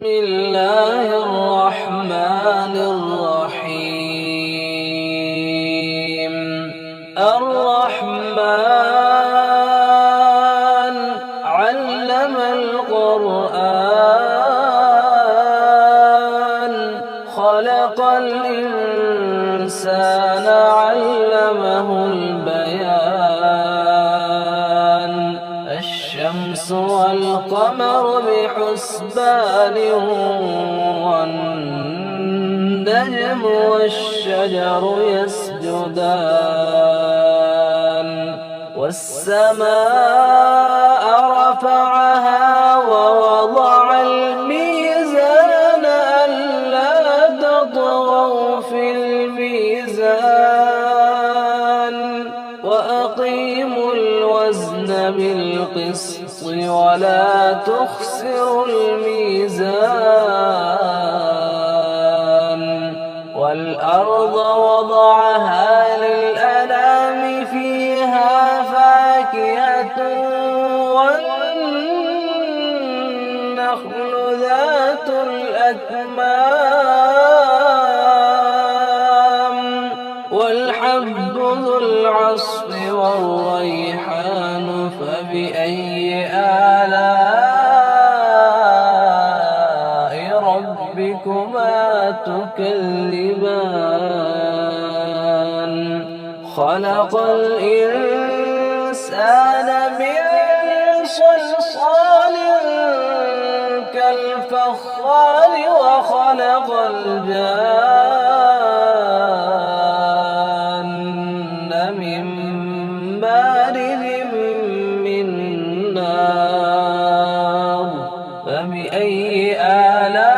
بسم الله الرحمن الرحيم. الرحمن علم القرآن خلق الإنسان علمه البيان. الشمس والقمر بحسبان والنجم والشجر يسجدان. والسماء رفعها ووضع الميزان ألا تطغوا في الميزان وأقيموا الوزن بالقسط ولا تخسروا الميزان. والأرض وضعها للأنام فيها فاكهة والنخل ذات الأكمام والحب ذو العصف والريحان. فبأي آلاء ربكما تكذبان. خلق الإنسان من صلصال كالفخار وخلق الجان من مارد من نار. فبأي آلاء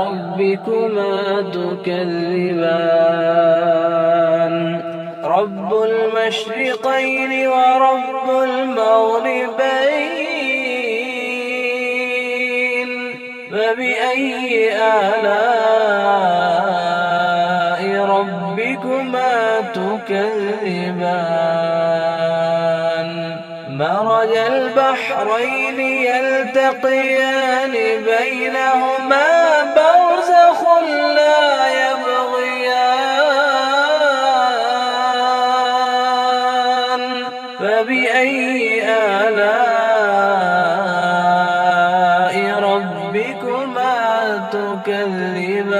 ربكما تكذبان. رب المشرقين ورب المغربين. فبأي آلاء ربكما تكذبان. مرج البحرين يلتقيان بينهما برزخ لا يبغيان. فبأي آلاء ربكما تكذبان.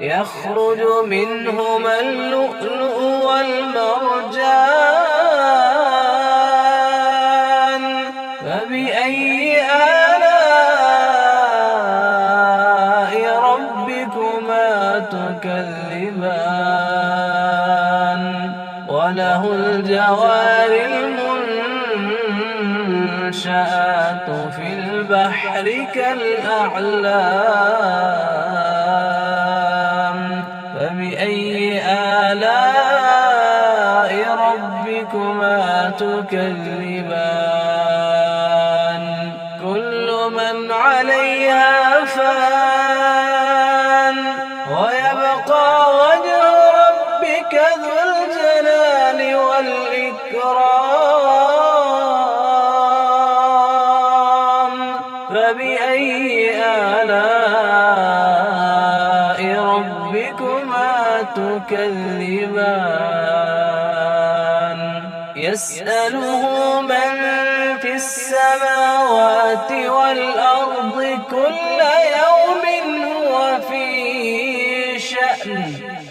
يخرج منهما اللؤلؤ والمرجان. فبأي آلاء ربكما تكذبان. وله الجوار المنشآت في البحر كالأعلام. فبأي آلاء ربكما تكذبان. كل من عليها فان ويبقى وجه ربك ذو الجلال والإكرام. فبأي آلاء ربكما تكذبان. يسأله من في السماوات والأرض كل يوم هو في شأن.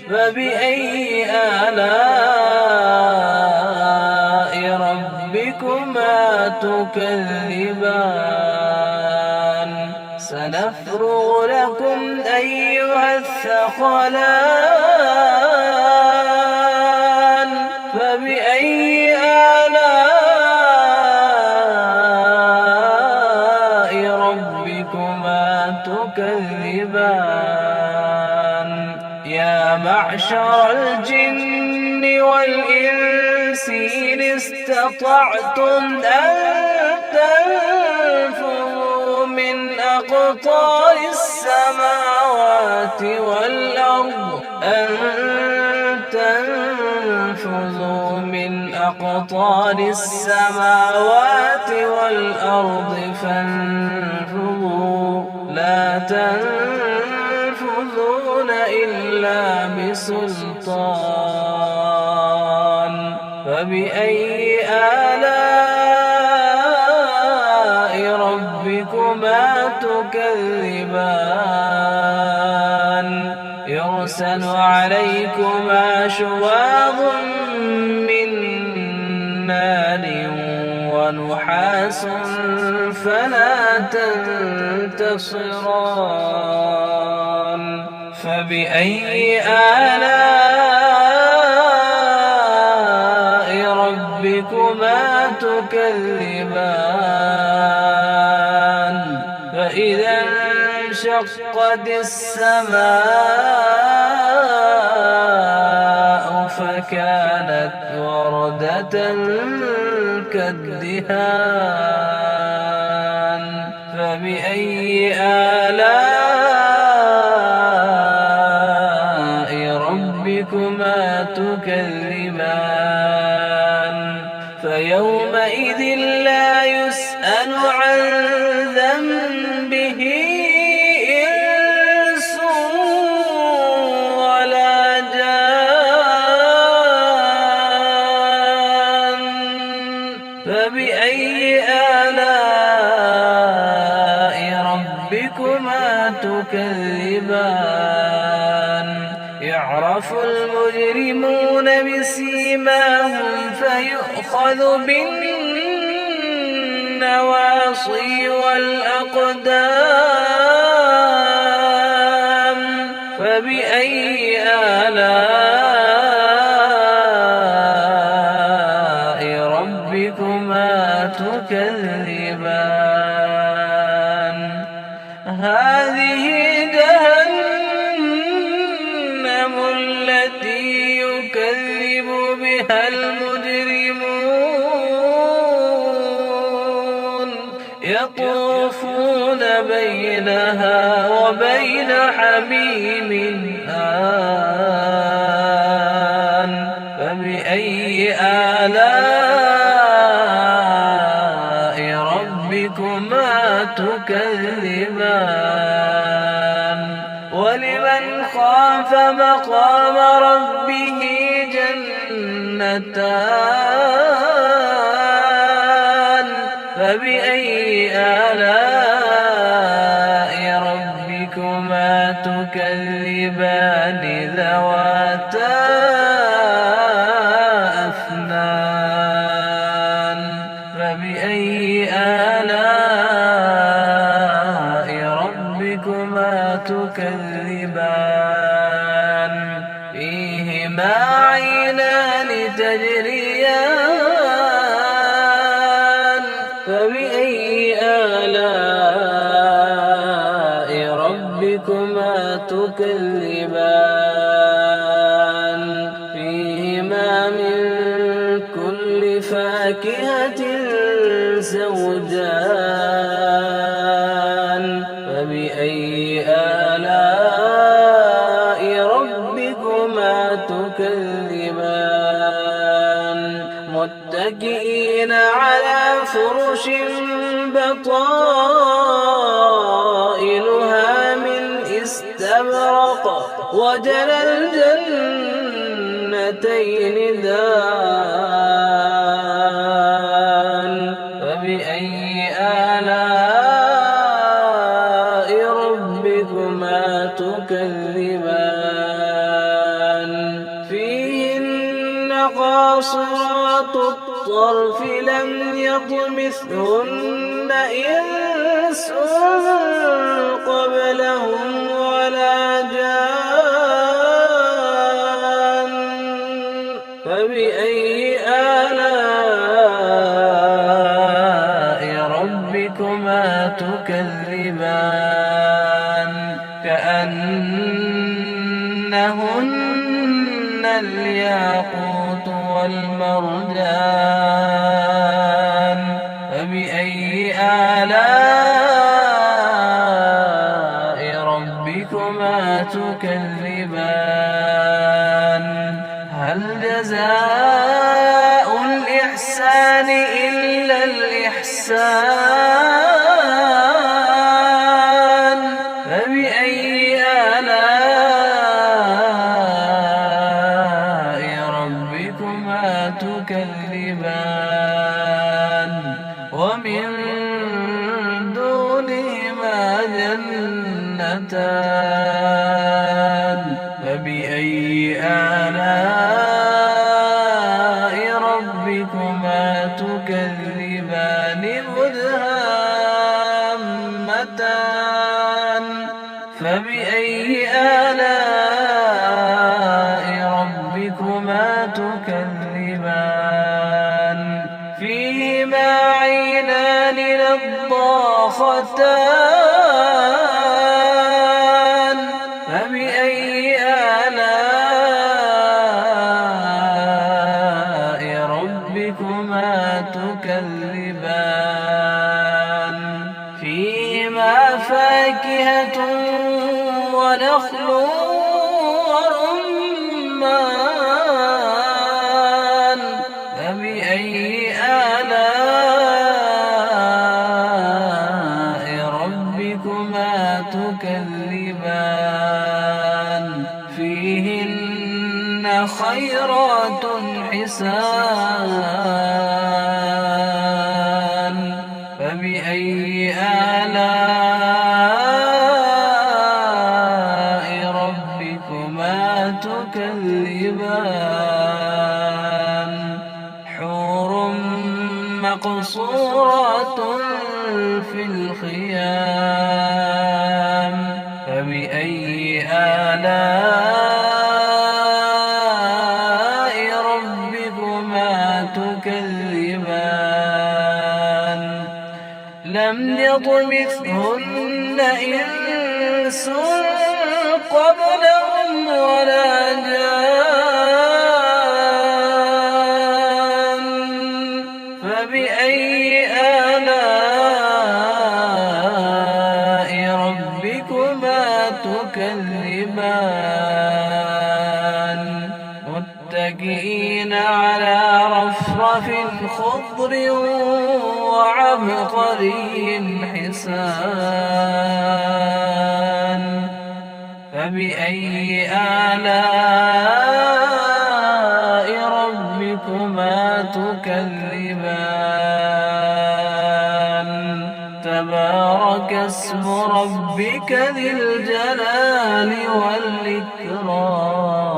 فبأي آلاء ربكما تكذبان. سنفرغ لكم أيها الثقلان. فبأي آلاء ربكما تكذبان. يا معشر الجن والإنس إن استطعتم أن تنفذوا من أقطار السماوات والأرض أن تنفذوا من أقطار السماوات والأرض الأرض فانفذوا لا تنفذون إلا بسلطان فبأي آلاء ربكما تكذبان يرسل عليكما شواظ من نار ونحاس فلا تنتصران فبأي آلاء ربكما تكذبان فإذا انشقت السماء فكانت وردة كالدهان فبأي آلاء ربكما تكذبان فيومئذ لا يسأل عن ذنبه إنس ولا جان فبأي آلاء ربكما تكذبان يعرف المجرمون بسيماهم فيؤخذ بالنواصي والأقدام فبأي آلاء ربكما تكذبان هذه جهنم التي يكذب بها المجرمون يطوفون بينها وبين حميم آن فبأي آلاء ربكما تكذبان ولمن خاف مقام ربه جنتان فبأي آلاء ربكما تكذبان ذواتا أفنان فبأي آلاء ربكما تكذبان فيهما عينان تجريان فبأي آلاء ربكما تكذبان فيهما من كل فاكهة زوجان فبأي آلاء ربكما تكذبان متكئين على فرش بطائنها من استبرق وجنى الجنتين دان فبأي آلاء ربكما تكذبان فيهن قاصرات الطرف لم يطمثهن إنس قبلهم ولا جان فبأي آلاء ربكما تكذبان كأنهن الياقوت والمرجان فبأي آلاء ربكما تكذبان هل جزاء الإحسان إلا الإحسان إحسان فبأي آلاء ربكما تكذبان ومن دونهما جنتان فبأي آلاء ربكما تكذبان مدهامتان فبأي آلاء ربكما تكذبان فيهما عينان نضاختان فبأي آلاء ربكما تكذبان فيهما فاكهة ونخل ورمان فبأي آلاء ربكما تكذبان فيهن خيرات حسان فبأي آلاء ربكما تكذبان حور مقصورات في الخيام فبأي آلاء ربكما تكذبان لم يطمثهن إنس قبلهم ولا جان فبأي آلاء ربكما تكذبان متكئين على رفرف خضر وعبقري حسان فبأي آلاء ربكما تكذبان تبارك اسم ربك ذي الجلال والإكرام